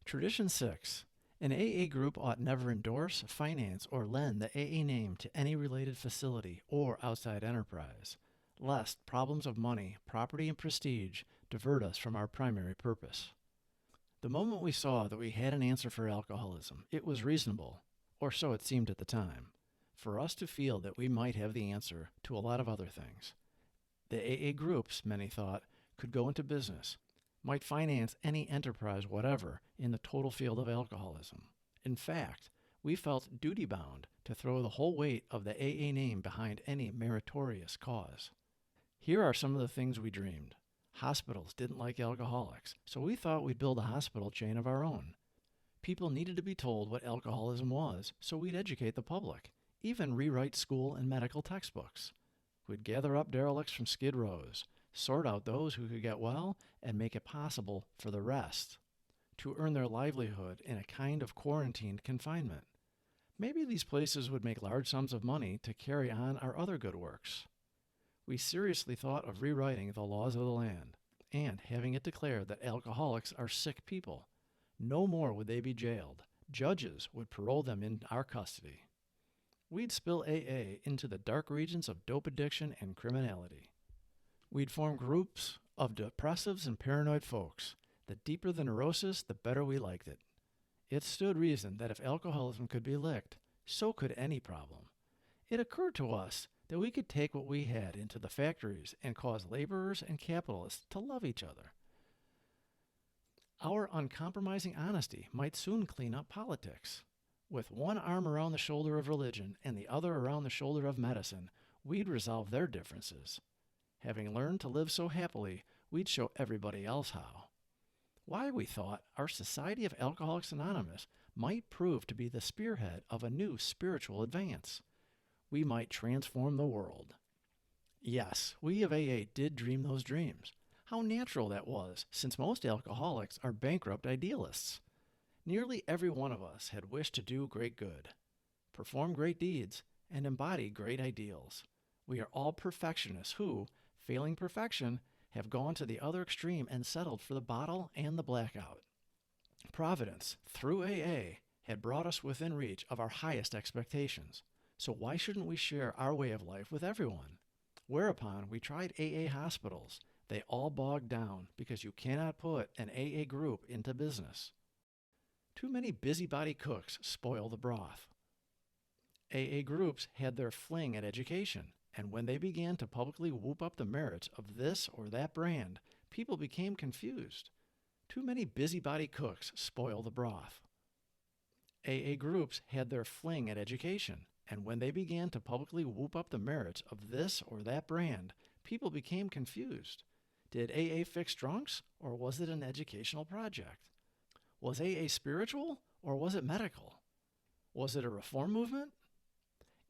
Tradition 6. An AA group ought never endorse, finance, or lend the AA name to any related facility or outside enterprise, lest problems of money, property, and prestige divert us from our primary purpose. The moment we saw that we had an answer for alcoholism, it was reasonable, or so it seemed at the time, for us to feel that we might have the answer to a lot of other things. The AA groups, many thought, could go into business, might finance any enterprise whatever in the total field of alcoholism. In fact, we felt duty-bound to throw the whole weight of the AA name behind any meritorious cause. Here are some of the things we dreamed. Hospitals didn't like alcoholics, so we thought we'd build a hospital chain of our own. People needed to be told what alcoholism was, so we'd educate the public, even rewrite school and medical textbooks. We'd gather up derelicts from skid rows, sort out those who could get well, and make it possible for the rest to earn their livelihood in a kind of quarantined confinement. Maybe these places would make large sums of money to carry on our other good works. We seriously thought of rewriting the laws of the land and having it declared that alcoholics are sick people. No more would they be jailed. Judges would parole them in our custody. We'd spill AA into the dark regions of dope addiction and criminality. We'd form groups of depressives and paranoid folks. The deeper the neurosis, the better we liked it. It stood reason that if alcoholism could be licked, so could any problem. It occurred to us that we could take what we had into the factories and cause laborers and capitalists to love each other. Our uncompromising honesty might soon clean up politics. With one arm around the shoulder of religion and the other around the shoulder of medicine, we'd resolve their differences. Having learned to live so happily, we'd show everybody else how. Why, we thought, our Society of Alcoholics Anonymous might prove to be the spearhead of a new spiritual advance. We might transform the world. Yes, we of AA did dream those dreams. How natural that was, since most alcoholics are bankrupt idealists. Nearly every one of us had wished to do great good, perform great deeds, and embody great ideals. We are all perfectionists who, failing perfection, have gone to the other extreme and settled for the bottle and the blackout. Providence, through AA, had brought us within reach of our highest expectations. So why shouldn't we share our way of life with everyone? Whereupon we tried AA hospitals. They all bogged down because you cannot put an AA group into business. Too many busybody cooks spoil the broth. AA groups had their fling at education, and when they began to publicly whoop up the merits of this or that brand, people became confused. Too many busybody cooks spoil the broth. AA groups had their fling at education, and when they began to publicly whoop up the merits of this or that brand, people became confused. Did AA fix drunks, or was it an educational project? Was AA spiritual, or was it medical? Was it a reform movement?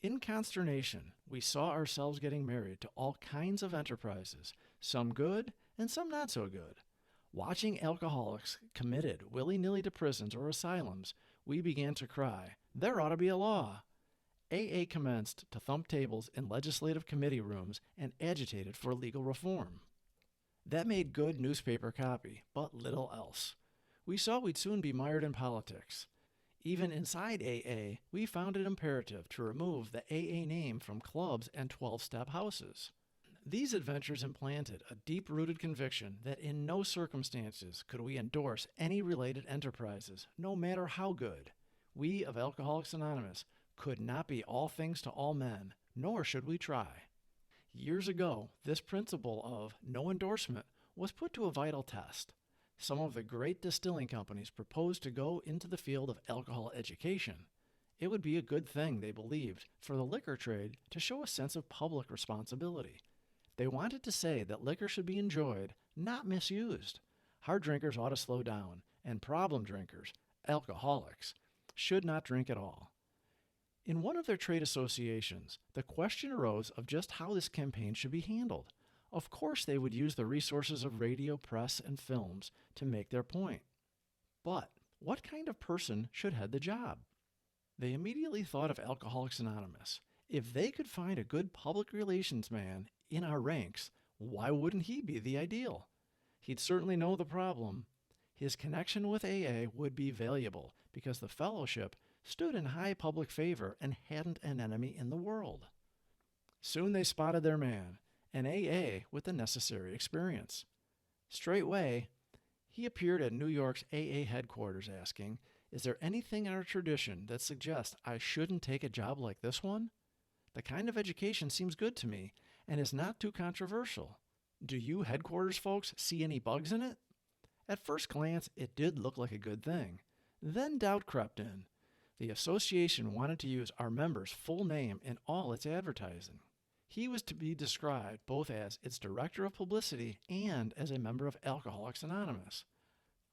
In consternation, we saw ourselves getting married to all kinds of enterprises, some good and some not so good. Watching alcoholics committed willy-nilly to prisons or asylums, we began to cry, "There ought to be a law." AA commenced to thump tables in legislative committee rooms and agitated for legal reform. That made good newspaper copy, but little else. We saw we'd soon be mired in politics. Even inside AA, we found it imperative to remove the AA name from clubs and 12-step houses. These adventures implanted a deep-rooted conviction that in no circumstances could we endorse any related enterprises, no matter how good. We of Alcoholics Anonymous could not be all things to all men, nor should we try. Years ago, this principle of no endorsement was put to a vital test. Some of the great distilling companies proposed to go into the field of alcohol education. It would be a good thing, they believed, for the liquor trade to show a sense of public responsibility. They wanted to say that liquor should be enjoyed, not misused. Hard drinkers ought to slow down, and problem drinkers, alcoholics, should not drink at all. In one of their trade associations, the question arose of just how this campaign should be handled. Of course they would use the resources of radio, press, and films to make their point. But what kind of person should head the job? They immediately thought of Alcoholics Anonymous. If they could find a good public relations man in our ranks, why wouldn't he be the ideal? He'd certainly know the problem. His connection with AA would be valuable because the fellowship stood in high public favor and hadn't an enemy in the world. Soon they spotted their man, an AA with the necessary experience. Straightway, he appeared at New York's AA headquarters asking, "Is there anything in our tradition that suggests I shouldn't take a job like this one? The kind of education seems good to me and is not too controversial. Do you headquarters folks see any bugs in it?" At first glance, it did look like a good thing. Then doubt crept in. The association wanted to use our member's full name in all its advertising. He was to be described both as its director of publicity and as a member of Alcoholics Anonymous.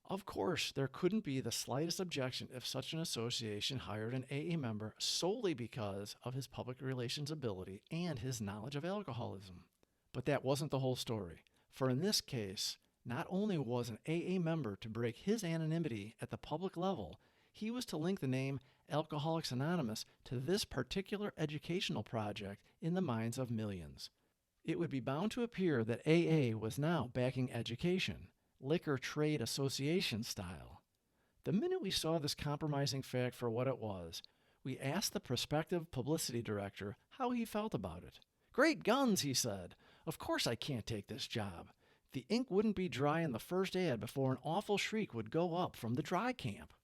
Of course, there couldn't be the slightest objection if such an association hired an AA member solely because of his public relations ability and his knowledge of alcoholism. But that wasn't the whole story, for in this case, not only was an AA member to break his anonymity at the public level, he was to link the name Alcoholics Anonymous to this particular educational project in the minds of millions. It would be bound to appear that AA was now backing education, liquor trade association style. The minute we saw this compromising fact for what it was, we asked the prospective publicity director how he felt about it. "Great guns," he said. "Of course I can't take this job. The ink wouldn't be dry in the first ad before an awful shriek would go up from the dry camp.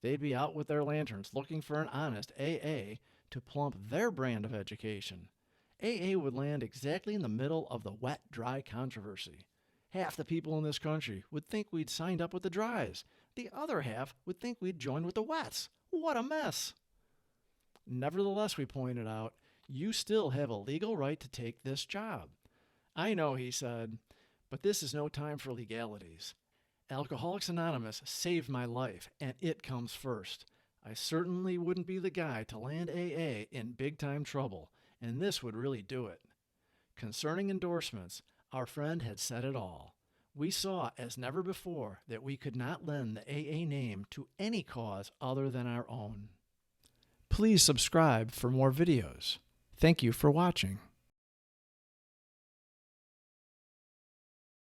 They'd be out with their lanterns looking for an honest AA to plump their brand of education. AA would land exactly in the middle of the wet-dry controversy. Half the people in this country would think we'd signed up with the dries. The other half would think we'd joined with the wets. What a mess." Nevertheless, we pointed out, you still have a legal right to take this job. "I know," he said, "but this is no time for legalities. Alcoholics Anonymous saved my life, and it comes first. I certainly wouldn't be the guy to land AA in big-time trouble, and this would really do it." Concerning endorsements, our friend had said it all. We saw, as never before, that we could not lend the AA name to any cause other than our own. Please subscribe for more videos. Thank you for watching.